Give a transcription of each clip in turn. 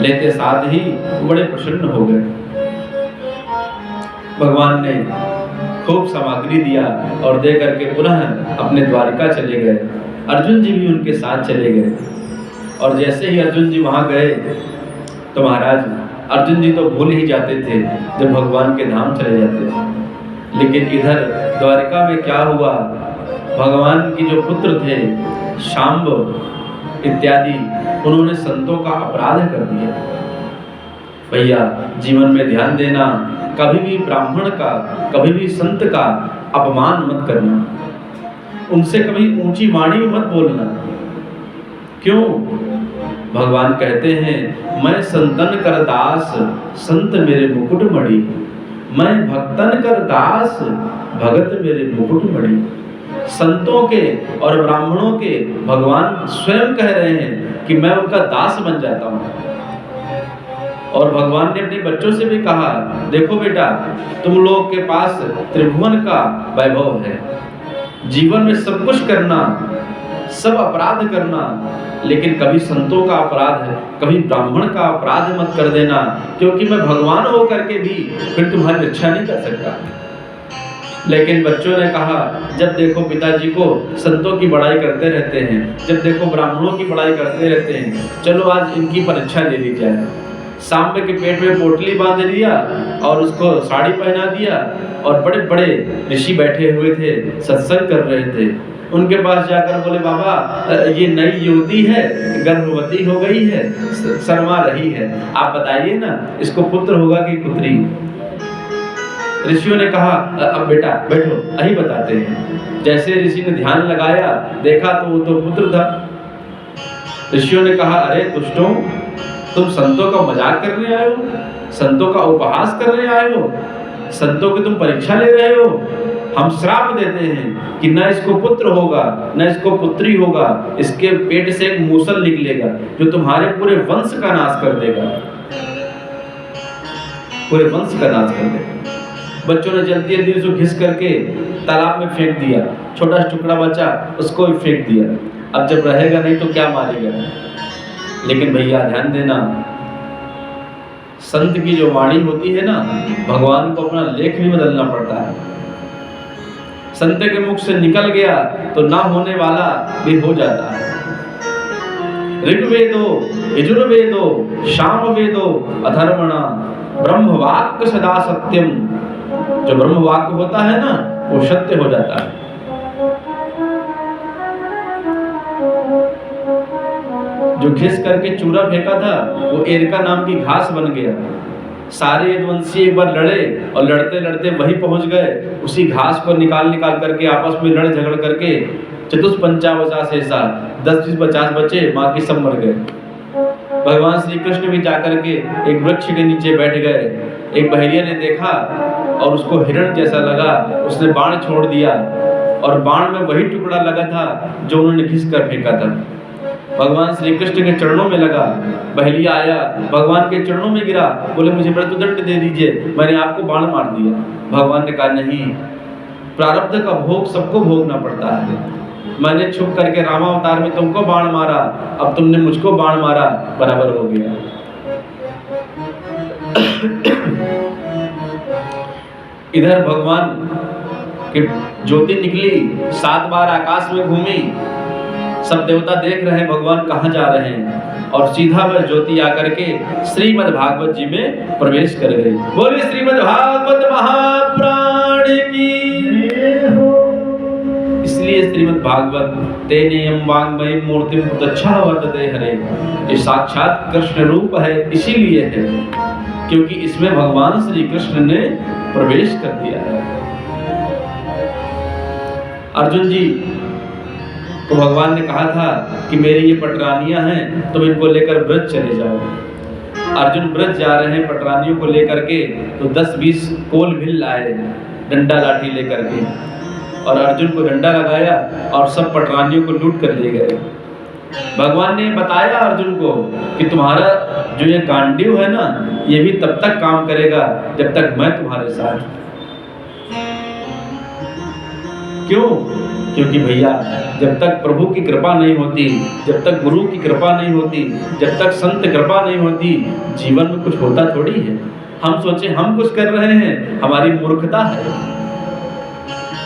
लेते साथ ही बड़े प्रसन्न हो गए। भगवान ने खूब सामग्री दिया और दे करके पुनः अपने द्वारिका चले गए। अर्जुन जी भी उनके साथ चले गए और जैसे ही अर्जुन जी वहाँ गए तो महाराज अर्जुन जी तो भूल ही जाते थे जब भगवान के धाम चले जाते थे। लेकिन इधर द्वारिका में क्या हुआ, भगवान की जो पुत्र थे शांब इत्यादि, उन्होंने संतों का अपराध कर दिया। भैया जीवन में ध्यान देना, कभी भी ब्राह्मण का, कभी भी संत का अपमान मत करना, उनसे कभी ऊंची वाणी में मत बोलना। क्यों? भगवान कहते हैं मैं संतन कर दास, संत मेरे मुकुट मणि। मैं भक्तन कर दास, भगत मेरे मुकुट मणि। संतों के और ब्राह्मणों के भगवान स्वयं कह रहे हैं कि मैं उनका दास बन जाता हूँ। और भगवान ने अपने बच्चों से भी कहा, देखो बेटा, तुम लोग के पास त्रिभुवन का वैभव है, जीवन में सब कुछ करना, सब अपराध करना, लेकिन कभी संतों का अपराध है, कभी ब्राह्मण का अपराध मत कर देना, क्योंकि मैं भगवान हो करके भी फिर तुम्हारी रक्षा नहीं कर सकता। लेकिन बच्चों ने कहा, जब देखो पिताजी को संतों की बड़ाई करते रहते हैं, जब देखो ब्राह्मणों की बड़ाई करते रहते हैं, चलो आज इनकी परीक्षा ले ली जाए। सांब के पेट में पोटली बांध दिया और उसको साड़ी पहना दिया और बड़े बड़े ऋषि बैठे हुए थे, सत्संग कर रहे थे। उनके पास जाकर बोले, बाबा ये नई युवती है, गर्भवती हो गई है, शर्मा रही है, आप बताइए ना इसको पुत्र होगा कि पुत्री। ऋषियों ने कहा, अब बेटा बैठो, यही बताते हैं। जैसे ऋषि ने ध्यान लगाया, देखा तो वो तो पुत्र था। ऋषियों ने कहा, अरे दुष्टों, तुम संतों का मजाक करने आए हो, संतों का उपहास करने आए हो, संतों की तुम परीक्षा ले रहे हो। हम श्राप देते हैं कि न इसको पुत्र होगा न इसको पुत्री होगा, इसके पेट से एक मूसल निकलेगा जो तुम्हारे पूरे वंश का नाश कर देगा, पूरे वंश का नाश कर देगा। बच्चों ने जल्दी जल्दी उसको घिस करके तालाब में फेंक दिया, छोटा टुकड़ा बचा उसको भी फेंक दिया। अब जब रहेगा नहीं तो क्या मारेगा। लेकिन भैया ध्यान देना, संत की जो वाणी होती है ना, भगवान को अपना लेख भी बदलना पड़ता है। संत के मुख से निकल गया तो ना होने वाला भी हो जाता है। ऋग्वेदो यजुर्वेदो सामवेदो अधर्मणा ब्रह्मवाक्य सदा सत्यम। जो ब्रह्मवाक्य होता है ना, वो सत्य हो जाता है। जो घिस करके चूरा फेंका था वो एरका नाम की घास बन गया। सारे यदुवंशी एक बार लड़े और लड़ते लड़ते वही पहुंच गए, उसी घास को निकाल करके आपस में लड़ झगड़ करके चतुष्पंचावशा ऐसा 10-20-50 बचे, बाकी सब मर गए। भगवान श्री कृष्ण भी जाकर के एक वृक्ष के नीचे बैठ गए। एक बहरिया ने देखा और उसको हिरण जैसा लगा, उसने बाण छोड़ दिया और बाण में वही टुकड़ा लगा था जो उन्होंने घिस कर फेंका था। भगवान श्री कृष्ण के चरणों में लगा। बहलिया आया, भगवान के चरणों में गिरा, बोले मुझे मृत्युदंड दे दीजिए, मैंने आपको बाण मार दिया। भगवान ने कहा, नहीं, प्रारब्ध का भोग सबको भोगना पड़ता है। मैंने छुप करके रामावतार में तुमको बाण मारा, अब तुमने मुझको बाण मारा, बराबर हो गया। इधर भगवान की ज्योति निकली, 7 बार आकाश में घूमी, सब देवता देख रहे हैं भगवान कहाँ जा रहे हैं, और सीधा वह ज्योति आकर के श्रीमद् भागवत जी में प्रवेश कर गई। बोलिए श्रीमद् भागवत महापुराण की। इसलिए श्रीमद् भागवत तेनेयम वाङ्मयीं मूर्तिं प्रत्यक्षा वर्तते हरे, ये साक्षात कृष्ण रूप है, इसीलिए है क्योंकि इसमें भगवान श्री कृष्ण ने प्रवेश कर दिया है। अर्जुन जी तो भगवान ने कहा था कि मेरी ये पटरानियां हैं, तुम इनको लेकर ब्रज चले जाओ। अर्जुन ब्रज जा रहे हैं पटरानियों को लेकर के, तो 10-20 कोल भिल आए डंडा लाठी लेकर के, और अर्जुन को डंडा लगाया और सब पटरानियों को लूट कर ले गए। भगवान ने बताया अर्जुन को कि तुम्हारा जो ये गांडीव है ना, ये भी तब तक काम करेगा जब तक मैं तुम्हारे साथ। क्यों? क्योंकि भैया जब तक प्रभु की कृपा नहीं होती, जब तक गुरु की कृपा नहीं होती, जब तक संत कृपा नहीं होती, जीवन में कुछ होता थोड़ी है। हम सोचे हम कुछ कर रहे हैं, हमारी मूर्खता है।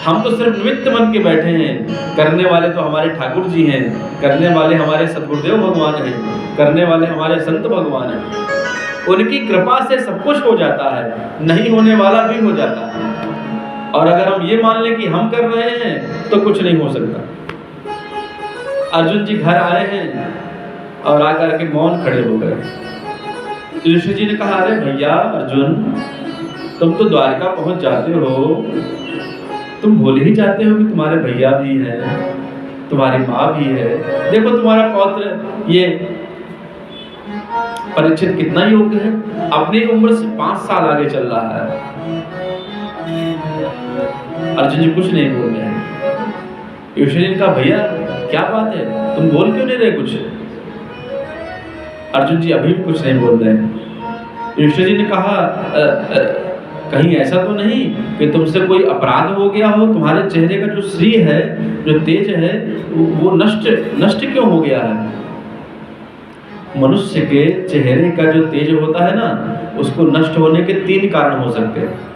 हम तो सिर्फ निमित्त बन के बैठे हैं, करने वाले तो हमारे ठाकुर जी हैं, करने वाले हमारे सद्गुरुदेव भगवान हैं, करने वाले हमारे संत भगवान हैं। उनकी कृपा से सब कुछ हो जाता है, नहीं होने वाला भी हो जाता है। और अगर हम ये मान लें कि हम कर रहे हैं तो कुछ नहीं हो सकता। अर्जुन जी घर आए हैं और आकर के मौन खड़े हो गए। युधिष्ठिर जी ने कहा, अरे भैया अर्जुन, तुम तो द्वारका पहुंच जाते हो, तुम भूल ही जाते हो कि तुम्हारे भैया भी हैं, तुम्हारी माँ भी है। देखो तुम्हारा पौत्र ये परीक्षित कितना योग्य है, अपनी उम्र से 5 साल आगे चल रहा है। अर्जुन जी कुछ नहीं बोल रहे हैं। युधिष्ठिर जी ने कहा, भैया क्या बात है, तुम बोल क्यों नहीं रहे कुछ? अर्जुन जी अभी भी कुछ नहीं बोल रहे हैं। युधिष्ठिर जी ने कहा, कहीं ऐसा तो नहीं कि तुमसे कोई अपराध हो गया हो? तुम्हारे चेहरे का जो श्री है, जो तेज है, वो नष्ट क्यों हो गया है? मनुष्य के चेहरे का जो तेज होता है ना, उसको नष्ट होने के 3 कारण हो सकते हैं।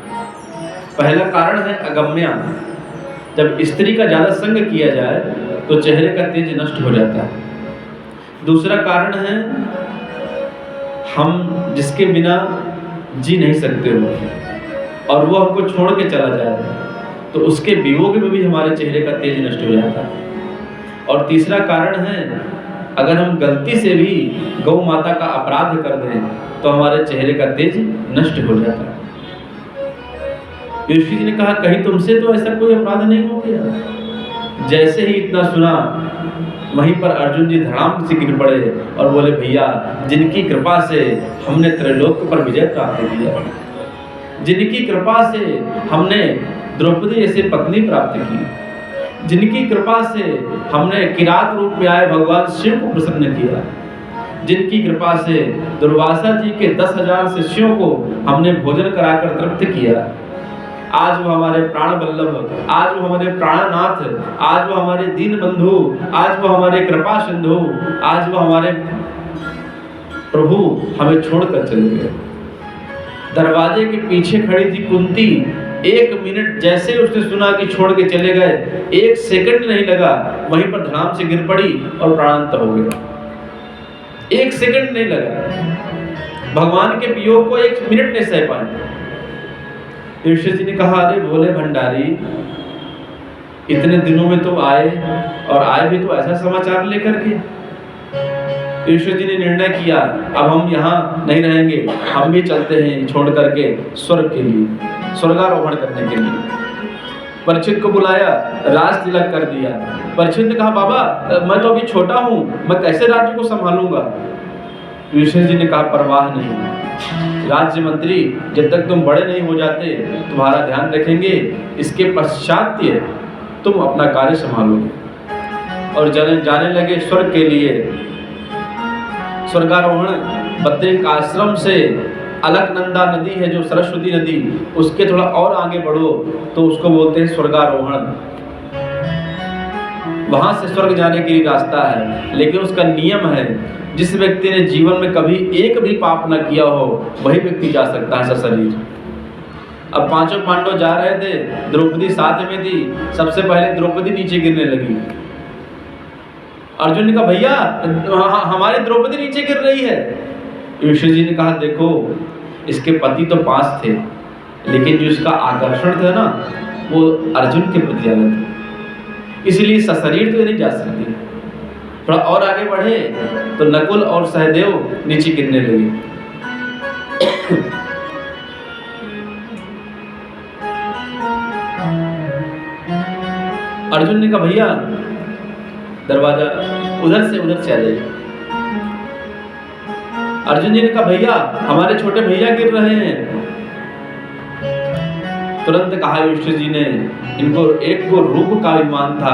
पहला कारण है अगम्या। जब स्त्री का ज्यादा संग किया जाए तो चेहरे का तेज नष्ट हो जाता है। दूसरा कारण है हम जिसके बिना जी नहीं सकते हो और वो हमको छोड़ के चला जाए तो उसके वियोग में भी हमारे चेहरे का तेज नष्ट हो जाता है। और तीसरा कारण है, अगर हम गलती से भी गौ माता का अपराध कर दें तो हमारे चेहरे का तेज नष्ट हो जाता है। युधिष्ठिर जी ने कहा, कहीं तुमसे तो ऐसा कोई अपराध नहीं हो गया? जैसे ही इतना सुना, वहीं पर अर्जुन जी धड़ाम से गिर पड़े और बोले, भैया जिनकी कृपा से हमने त्रैलोक पर विजय प्राप्त किया, जिनकी कृपा से हमने द्रौपदी जैसे पत्नी प्राप्त की, जिनकी कृपा से हमने किरात रूप में आए भगवान शिव को प्रसन्न किया, जिनकी कृपा से दुर्वासा जी के 10,000 शिष्यों को हमने भोजन कराकर तृप्त किया, आज वो हमारे प्राण वल्लभ, आज वो हमारे प्राणनाथ, आज वो हमारे दीन बंधु, आज वो हमारे कृपा सिंधु, आज वो हमारे प्रभु हमें छोड़कर चले गए। दरवाजे के पीछे खड़ी थी कुंती, 1 मिनट जैसे उसने सुना कि छोड़ के चले गए, 1 सेकंड नहीं लगा, वहीं पर धड़ाम से गिर पड़ी और प्राणांत हो गया। 1 सेकंड नहीं लगा। भगवान के वियोग को 1 मिनट नहीं सह पाए। युधिष्ठिर जी ने कहा, अरे भोले भंडारी, इतने दिनों में तो आए और आए भी तो ऐसा समाचार लेकर के। युधिष्ठिर जी ने निर्णय किया, अब हम यहाँ नहीं रहेंगे, हम भी चलते हैं छोड़ करके स्वर्ग के लिए, स्वर्गारोहण करने के लिए। परीक्षित को बुलाया, राज तिलक कर दिया। परीक्षित ने कहा, बाबा मैं तो अभी छोटा हूँ, मैं कैसे राज्य को संभालूंगा? युधिष्ठिर जी ने कहा, परवाह नहीं, राज्य मंत्री जब तक तुम बड़े नहीं हो जाते तुम्हारा ध्यान रखेंगे, इसके पश्चात तुम अपना कार्य संभालोगे। और जाने लगे स्वर्ग के लिए। स्वर्गारोहण बद्रिक आश्रम से अलकनंदा नदी है जो सरस्वती नदी, उसके थोड़ा और आगे बढ़ो तो उसको बोलते हैं स्वर्गारोहण। वहां से स्वर्ग जाने के लिए रास्ता है, लेकिन उसका नियम है, जिस व्यक्ति ने जीवन में कभी एक भी पाप न किया हो वही व्यक्ति जा सकता है सशरीर। अब 5 पांडव जा रहे थे, द्रौपदी साथ में थी। सबसे पहले द्रौपदी नीचे गिरने लगी। अर्जुन ने कहा, भैया हमारी द्रौपदी नीचे गिर रही है। युधिष्ठिर जी ने कहा, देखो इसके पति तो पास थे, लेकिन जो इसका आकर्षण था ना वो अर्जुन के प्रति ज्यादा था, इसलिए सशरीर तो नहीं जा सकती। थोड़ा और आगे बढ़े तो नकुल और सहदेव नीचे गिरने लगे। अर्जुन ने कहा, भैया दरवाजा उधर से आ जाइए। अर्जुन जी ने कहा, भैया हमारे छोटे भैया गिर रहे हैं। तुरंत कहा युधिष्ठिर जी ने, इनको एक को रूप का अभिमान था,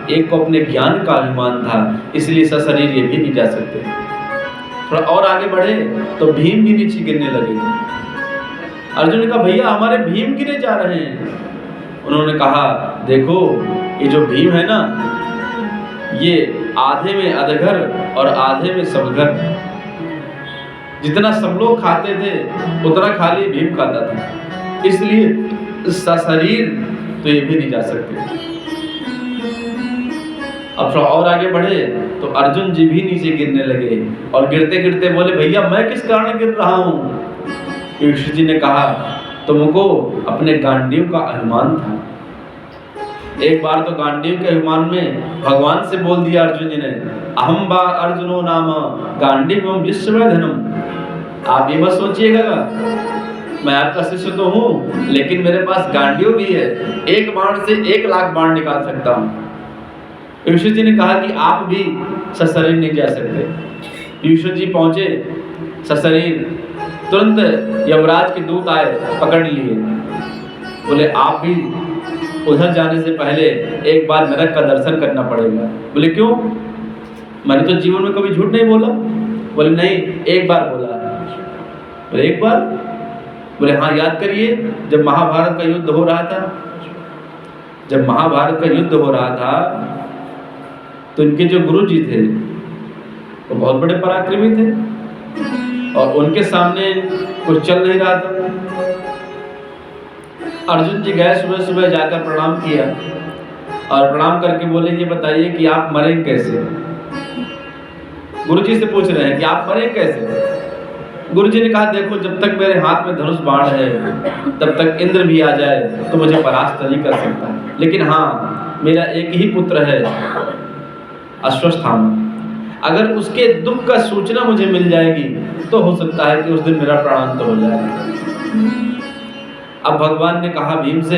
एक को अपने ज्ञान का अभिमान था, इसलिए सशरीर ये भी नहीं जा सकते। थोड़ा और आगे बढ़े तो भीम भी नीचे गिरने लगे। अर्जुन ने कहा, भैया हमारे भीम गिरे जा रहे हैं। उन्होंने कहा, देखो ये जो भीम है ना, ये आधे में अधगर और आधे में सबगर। जितना सब लोग खाते थे उतना खाली भीम खाता था, इसलिए सशरीर तो ये भी नहीं जा सकते। अब थोड़ा और आगे बढ़े तो अर्जुन जी भी नीचे गिरने लगे और गिरते गिरते बोले, भैया मैं किस कारण गिर रहा हूँ। युधिष्ठिर जी ने कहा, तुमको अपने गांडीव का अभिमान था। एक बार तो गांडीव के अभिमान में भगवान से बोल दिया अर्जुन जी ने, अहम बा अर्जुनो नाम गांडीवम विश्ववेधनम। आप ये मत सोचिएगा, मैं आपका शिष्य तो हूँ लेकिन मेरे पास गांडीव भी है, एक बाण से 1 लाख बाण निकाल सकता हूँ। युधिष्ठिर जी ने कहा कि आप भी सशरीर नहीं जा सकते। युधिष्ठिर जी पहुंचे सशरीर, तुरंत यमराज के दूत आए, पकड़ लिए। बोले आप भी उधर जाने से पहले एक बार नरक का दर्शन करना पड़ेगा। बोले क्यों? मैंने तो जीवन में कभी झूठ नहीं बोला। बोले नहीं, एक बार बोला। बोले एक बार? बोले हाँ, याद करिए, जब महाभारत का युद्ध हो रहा था, जब महाभारत का युद्ध हो रहा था तो इनके जो गुरु जी थे वो बहुत बड़े पराक्रमी थे और उनके सामने कुछ चल नहीं रहा था। अर्जुन जी गए, सुबह सुबह जाकर प्रणाम किया और प्रणाम करके बोले, ये बताइए कि आप मरें कैसे। गुरु जी से पूछ रहे हैं कि आप मरें कैसे। गुरु जी ने कहा, देखो जब तक मेरे हाथ में धनुष बाण है तब तक इंद्र भी आ जाए तो मुझे परास्त नहीं कर सकता, लेकिन हाँ, मेरा एक ही पुत्र है अश्वत्थामा। अगर उसके दुख का सूचना मुझे मिल जाएगी तो हो सकता है कि उस दिन मेरा प्राणांत हो जाए। अब भगवान ने कहा भीम से,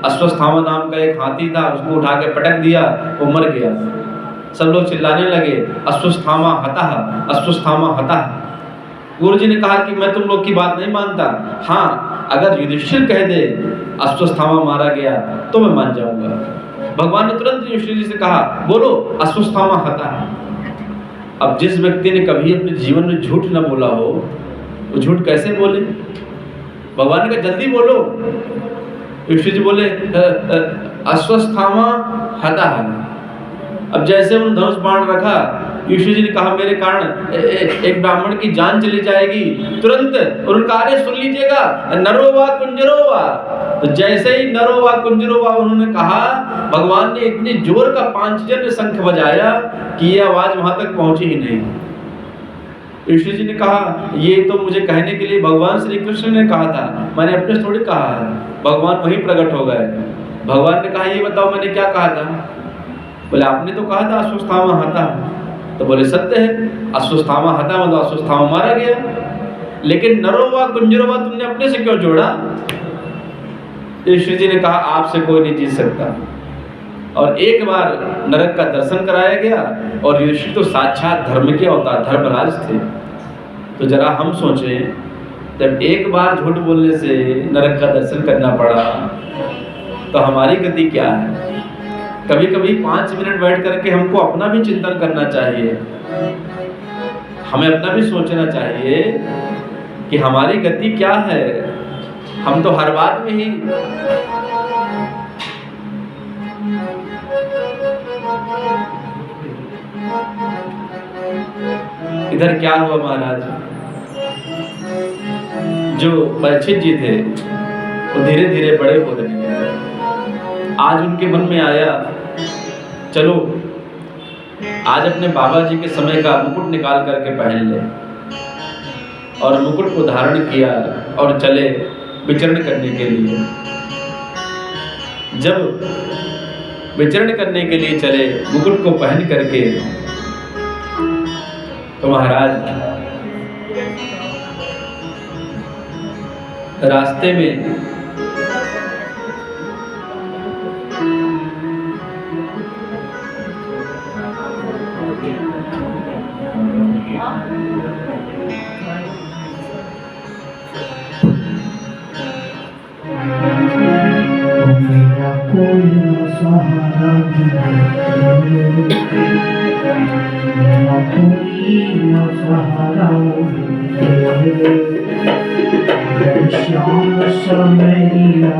अश्वत्थामा नाम का एक हाथी था, उसको उठा के पटक दिया, वो मर गया। सब लोग चिल्लाने लगे, अश्वत्थामा हतः, अश्वत्थामा हतः। गुरु जी ने कहा कि मैं तुम लोग की बात नहीं मानता, हाँ अगर युधिष्ठिर कह दे अश्वत्थामा मारा गया तो मैं मान जाऊंगा। भगवान ने तुरंत युधिष्ठिर जी से कहा, बोलो अश्वत्थामा हतः। अब जिस व्यक्ति ने कभी अपने जीवन में झूठ न बोला हो वो झूठ कैसे बोले? भगवान ने कहा जल्दी बोलो। युधिष्ठिर जी बोले अश्वत्थामा हतः। अब जैसे उन्होंने धनुष बाण रखा, युधिष्ठिर जी ने कहा मेरे कारण एक ब्राह्मण की जान चली जाएगी। तुरंत उन्होंने कहा, अरे सुन लीजिएगा, नरोवा कुंजरोवा। तो जैसे ही नरोवा कुंजरोवा उन्होंने कहा, भगवान ने इतनी जोर का पांचजन्य शंख बजाया कि ये आवाज वहां तक पहुंची ही नहीं। युधिष्ठिर जी ने कहा, ये तो मुझे कहने के लिए भगवान श्री कृष्ण ने कहा था, मैंने अपने थोड़ी कहा है। भगवान वहीं प्रकट हो गए। भगवान ने कहा, ये बताओ मैंने क्या कहा था? बोले आपने तो कहा था अश्वत्थामा हतः। तो बोले सत्य है, अश्वत्थामा हतः मतलब अश्वत्थामा मारा गया, लेकिन नरोवा कुंजरोवा तुमने अपने से क्यों जोड़ा? युधिष्ठिर जी ने कहा, आपसे कोई नहीं जीत सकता। और एक बार नरक का दर्शन कराया गया और युधिष्ठिर तो साक्षात धर्म के अवतार धर्मराज थे। तो जरा हम सोचें, जब एक बार झूठ बोलने से नरक का दर्शन करना पड़ा तो हमारी गति क्या है? कभी कभी 5 मिनट बैठ करके हमको अपना भी चिंतन करना चाहिए, हमें अपना भी सोचना चाहिए कि हमारी गति क्या है। हम तो हर बात में ही इधर क्या हुआ महाराज, जो परीक्षित जी थे वो धीरे धीरे बड़े हो रहे हैं। आज उनके मन में आया, चलो आज अपने बाबा जी के समय का मुकुट निकाल करके पहन ले। और मुकुट को धारण किया और चले विचरण करने के लिए। जब विचरण करने के लिए चले मुकुट को पहन करके, तो महाराज रास्ते में मेरा कोई सहारा मेरा कोई सहारा श्याम समेरा